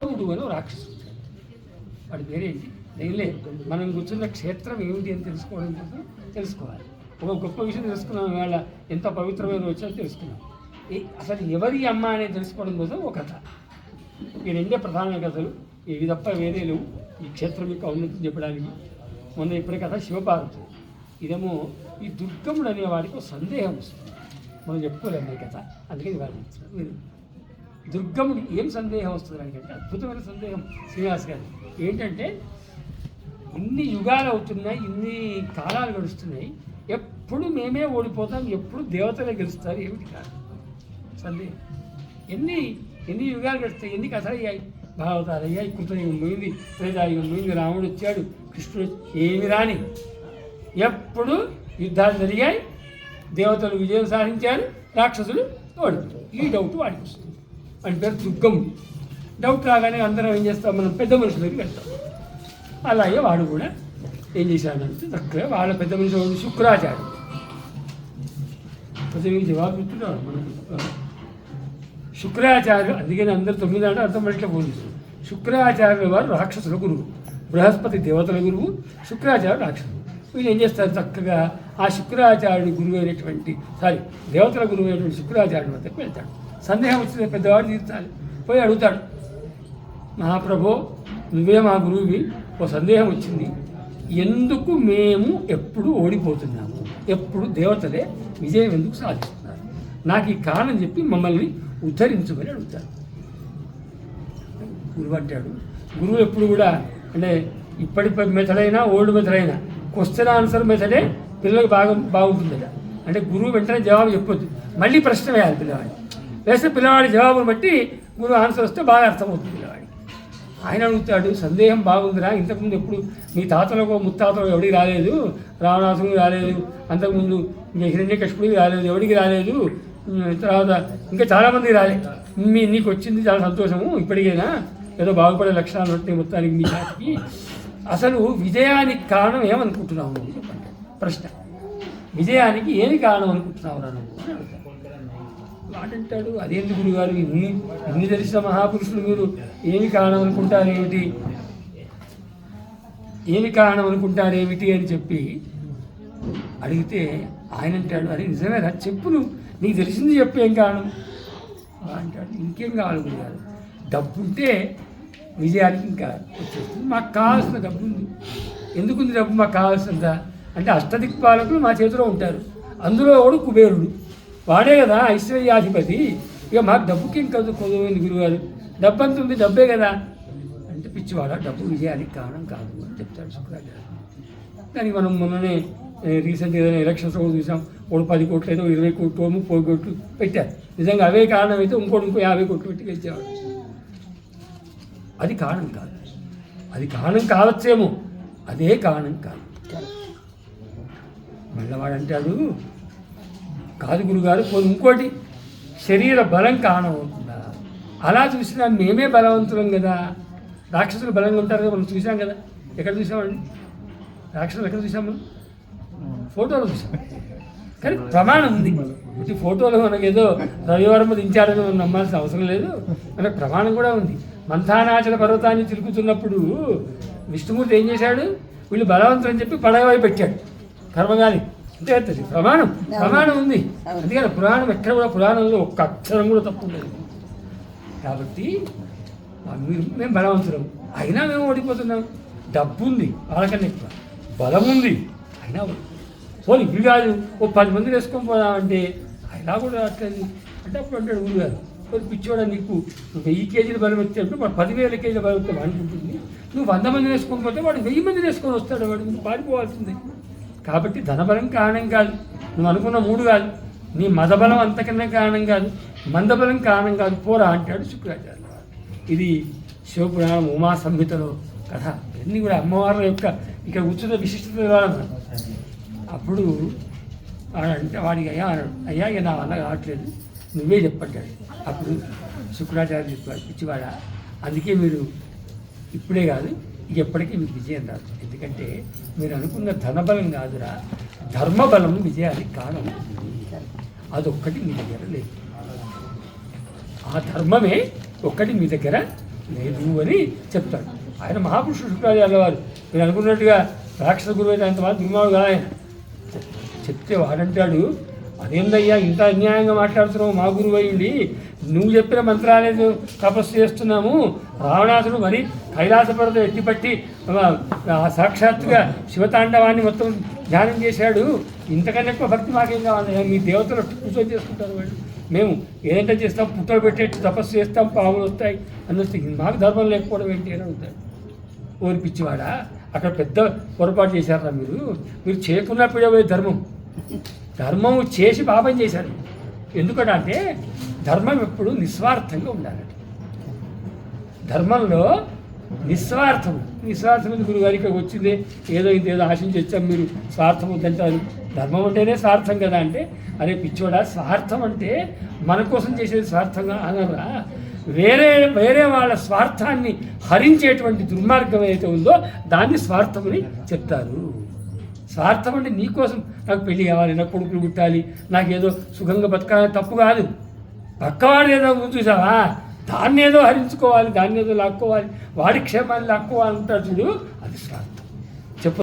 అని రాక్షసుడు. వాడి పేరేంటి లేదు, మనం కూర్చున్న క్షేత్రం ఏమిటి అని తెలుసుకోవడం కోసం తెలుసుకోవాలి. ఒక గొప్ప విషయం తెలుసుకున్నాం, ఇవాళ ఎంత పవిత్రమైన వచ్చో తెలుసుకున్నాం. అసలు ఎవరి అమ్మ అనేది తెలుసుకోవడం కోసం ఒక కథ. ఈ రెండే ప్రధాన కథలు, ఇవి తప్ప వేరే లేవు ఈ క్షేత్రం యొక్క ఔన్నత్యం చెప్పడానికి. మొన్న ఇప్పుడే కథ శివపార్వతుడు. ఇదేమో ఈ దుర్గముడు అనే వాడికి ఒక సందేహం వస్తుంది. మనం చెప్పుకోలేము ఈ కథ, అందుకని వాళ్ళు మీరు దుర్గముడు ఏం సందేహం వస్తుంది అంటే అద్భుతమైన సందేహం శ్రీనివాస్ గారు. ఏంటంటే ఇన్ని యుగాలు అవుతున్నాయి, ఇన్ని కాలాలు గడుస్తున్నాయి, ఎప్పుడు మేమే ఓడిపోతాం, ఎప్పుడు దేవతలే గెలుస్తారు, ఏమిటి కాదు సందేహం. ఎన్ని యుగాలు గడుస్తాయి, ఎన్ని కథలు అయ్యాయి, భాగవతాలు అయ్యాయి, కృతయుగం పోయింది, త్రేతాయుగం పోయింది, రాముడు వచ్చాడు, కృష్ణుడు, ఏమి రాని ఎప్పుడు యుద్ధాలు జరిగాయి, దేవతలు విజయం సాధించారు, రాక్షసులు ఓడిపోయారు. ఈ డౌట్ వాడికి వస్తుంది. అని పేరు దుర్గముడు. డౌట్ రాగానే అందరం ఏం చేస్తాం, మనం పెద్ద మనుషులకి వెళ్తాం. అలాగే వాడు కూడా ఏం చేశాడంటే చక్కగా వాళ్ళ పెద్ద మనిషి వాడు శుక్రాచార్యుడు. కొంచెం మీకు జవాబు చెప్తున్నాడు మనం. శుక్రాచార్యుడు, అందుకని అందరు 9 అంటే అర్థం పట్ల పోలీసు. శుక్రాచార్యుల వారు రాక్షసుల గురువు, బృహస్పతి దేవతల గురువు, శుక్రాచార్యుడు రాక్షసుడు. వీళ్ళు ఏం చేస్తారు, చక్కగా ఆ శుక్రాచార్యుడు గురువు అయినటువంటి దేవతల గురువు అయినటువంటి శుక్రాచార్యుడి వద్దకు వెళ్తాడు. సందేహం వచ్చింది, పెద్దవాడు తీర్చాలి. పోయి అడుగుతాడు, మహాప్రభో నువ్వే మా గురువువి, ఓ సందేహం వచ్చింది, ఎందుకు మేము ఎప్పుడు ఓడిపోతున్నాము, ఎప్పుడు దేవతలే విజయం ఎందుకు సాధిస్తున్నారు, నాకు ఈ కారణం చెప్పి మమ్మల్ని ఉద్ధరించమని అడుగుతాడు. గురువు అంటాడు, గురువు ఎప్పుడు కూడా అంటే ఇప్పటి మెథడ్ అయినా ఓల్డ్ మెథడ్ అయినా క్వశ్చన్ ఆన్సర్ మెథడే పిల్లలకు బాగుంటుంది కదా. అంటే గురువు వెంటనే జవాబు చెప్పొద్దు, మళ్ళీ ప్రశ్న వేయాలి పిల్లవాడిని. వేస్తే పిల్లవాడి జవాబును బట్టి గురువు ఆన్సర్ వస్తే బాగా అర్థమవుతుంది పిల్లవాడికి. ఆయన అడుగుతాడు, సందేహం బాగుందిరా, ఇంతకుముందు ఎప్పుడు మీ తాతలకు ముత్తాతలకు ఎవడికి రాలేదు, రావణాసుడికి రాలేదు, అంతకుముందు ఇంకా హిరణ్యకశిపుడికి రాలేదు, ఎవడికి రాలేదు, తర్వాత ఇంకా చాలామందికి రాలేదు, నీకు వచ్చింది చాలా సంతోషము, ఇప్పటికైనా ఏదో బాగుపడే లక్షణాలు ఉంటాయి మొత్తానికి మీ జాతికి. అసలు విజయానికి కారణం ఏమనుకుంటున్నావు చెప్పండి ప్రశ్న. విజయానికి ఏమి కారణం అనుకుంటున్నావు రా నువ్వు అని అడుగుతాడు. వాడంటాడు, అదేంటి గురుగారు, ఇన్ని తెలిసిన మహాపురుషులు మీరు ఏమి కారణం అనుకుంటారేమిటి, ఏమి కారణం అనుకుంటారేమిటి అని చెప్పి అడిగితే ఆయన అంటాడు, అరే నిజమేరా చెప్పు, నువ్వు నీకు తెలిసింది చెప్పు, ఏం కారణం అంటాడు. ఇంకేం కావాలి గురుగారు, డబ్బు ఉంటే విజయానికి ఇంకా వచ్చేస్తుంది, మాకు కావాల్సిన డబ్బు ఉంది. ఎందుకుంది డబ్బు మాకు కావాల్సిందా అంటే అష్టదిక్పాలకులు మా చేతిలో ఉంటారు, అందులో వాడు కుబేరుడు, వాడే కదా ఐశ్వర్యాధిపతి, ఇక మాకు డబ్బుకి ఇంకా కొదవైంది గురుగారు, డబ్బు అంత ఉంది, డబ్బే కదా అంటే పిచ్చివాడ, డబ్బు విజయానికి కారణం కాదు అని చెప్తాడు శుక్రాచార్య. దానికి మనం మొన్ననే రీసెంట్గా ఏదైనా ఎలక్షన్స్ కూడా చూసాం, వాడు 10 కోట్లు ఏదో 20 కోట్లు 30 కోట్లు పెట్టారు. నిజంగా అవే కారణం అయితే ఇంకో 50 కోట్లు పెట్టి గెలిచేవాడు. అది కారణం కాదు, అది కారణం కావచ్చేమో, అదే కారణం కాదు. మళ్ళీ వాడు అంటాడు, కాదు గురుగారు, ఇంకోటి శరీర బలం కారణం అవుతుందా, అలా చూసినా మేమే బలవంతులం కదా, రాక్షసులు బలంగా ఉంటారు కదా, మనం చూసాం కదా, ఎక్కడ చూసామండి రాక్షసులు, ఎక్కడ చూసాం మనం, ఫోటోలో చూసాం. కానీ ప్రమాణం ఉంది, ఇటు ఫోటోలో మనకు ఏదో రవివర్మ దించాడని మనం నమ్మాల్సిన అవసరం లేదు, మనకు ప్రమాణం కూడా ఉంది. మంథానాచల పర్వతాన్ని తిరుగుతున్నప్పుడు విష్ణుమూర్తి ఏం చేశాడు, వీళ్ళు బలవంతులు అని చెప్పి పడవై పెట్టాడు కర్మగాలి, అంతే అవుతుంది. ప్రమాణం ఉంది, అందుకని పురాణం ఎక్కడ కూడా పురాణంలో ఒక్క అక్షరం కూడా తప్పు ఉండదు. కాబట్టి మేము బలవంతులం అయినా మేము ఓడిపోతున్నాం. డబ్బు ఉంది వాళ్ళకన్నా ఎక్కువ, బలం ఉంది అయినా పోనీ ఇవి కాదు, ఓ 10 మందిని వేసుకొని పోదామంటే అయినా కూడా రావట్లేదు అంటే అప్పుడు అంటాడు గురుగారు, కొన్ని పిచ్చివాడా, నీకు 1000 కేజీల బలం వచ్చేటప్పుడు వాడు 10,000 కేజీల బలం వస్తే అనుకుంటుంది, నువ్వు 100 మందిని వేసుకొని పోతే వాడు 1000 మందిని వేసుకొని వస్తాడు, వాడు నువ్వు పారిపోవాల్సిందే. కాబట్టి ధనబలం కారణం కాదు, నువ్వు అనుకున్న 3 కాదు, నీ మదబలం అంతకన్నా కారణం కాదు, మందబలం కారణం కాదు, పోరా అంటాడు శుక్రాచార్య. ఇది శివపురాణం ఉమా సంహితలో కథ. ఇవన్నీ కూడా అమ్మవారి యొక్క ఇక్కడ ఉచిత విశిష్టత మనం. అప్పుడు అంటే వాడికి అయ్యా ఇక నా వల్ల కావట్లేదు, నువ్వే చెప్పంటాడు. అప్పుడు శుక్రాచార్య చెప్పాడు, పిచ్చివాడ, అందుకే మీరు ఇప్పుడే కాదు ఇక ఎప్పటికీ మీకు విజయం రాదు, ఎందుకంటే మీరు అనుకున్న ధనబలం కాదురా, ధర్మబలం విజయానికి కారణం. అదొక్కటి మీ దగ్గర లేదు, ఆ ధర్మమే ఒక్కటి మీ దగ్గర లేదు అని చెప్తాడు. ఆయన మహాపురుషుడు శుక్రాచార్యుల వారు. మీరు అనుకున్నట్టుగా రాక్షస గురువు అయితే అంతమంది దుర్మాడు కాదు ఆయన. చెప్తే వాడంటాడు, అదేందయ్యా ఇంత అన్యాయంగా మాట్లాడుతున్నావు, మా గురువు అయ్యింది, నువ్వు చెప్పిన మంత్రాలేదు తపస్సు చేస్తున్నాము, రావణాసుడు మరి కైలాస పర్వతం ఎత్తిపట్టి సాక్షాత్తుగా శివతాండవాన్ని మొత్తం ధ్యానం చేశాడు, ఇంతకన్నా ఎక్కువ భక్తి మాకేం కావాలి, మీ దేవతలు కూర్చొని చేసుకుంటారు వాళ్ళు, మేము ఏదంటే చేస్తాం, పుట్టలు పెట్టేట్టు తపస్సు చేస్తాం, పాములు వస్తాయి అన్నట్టు, మాకు ధర్మం లేకపోవడం ఏంటి అని అడుగుతాడు. ఓరిపిచ్చివాడా, అక్కడ పెద్ద పొరపాటు చేశారా మీరు చేయకున్నప్పుడే పోయి ధర్మం చేసి పాపం చేశారు. ఎందుకంటే ధర్మం ఎప్పుడు నిస్వార్థంగా ఉండాలి. ధర్మంలో నిస్వార్థం గురుగారి ఇక్కడికి వచ్చింది ఏదో ఇంతేదో ఆశించి వచ్చాం, మీరు స్వార్థం వద్దంటారు. ధర్మం అంటేనే స్వార్థం కదా అంటే, అరే పిచ్చోడా, స్వార్థం అంటే మన కోసం చేసేది స్వార్థంగా అనరా, వేరే వాళ్ళ స్వార్థాన్ని హరించేటువంటి దుర్మార్గం ఏదైతే ఉందో దాన్ని స్వార్థమని చెప్తారు. స్వార్థం అంటే నీకోసం నాకు పెళ్లి కావాలి, నాకు కొడుకులు పుట్టాలి, నాకేదో సుఖంగా బతకాలని తప్పు కాదు. పక్కవాడు ఏదో చూసావా, దాన్ని ఏదో హరించుకోవాలి, దాన్ని ఏదో లాక్కోవాలి, వాడి క్షేమాన్ని లాక్కోవాలి అంటాడు చూడు, అది స్వార్థం. చెప్పు.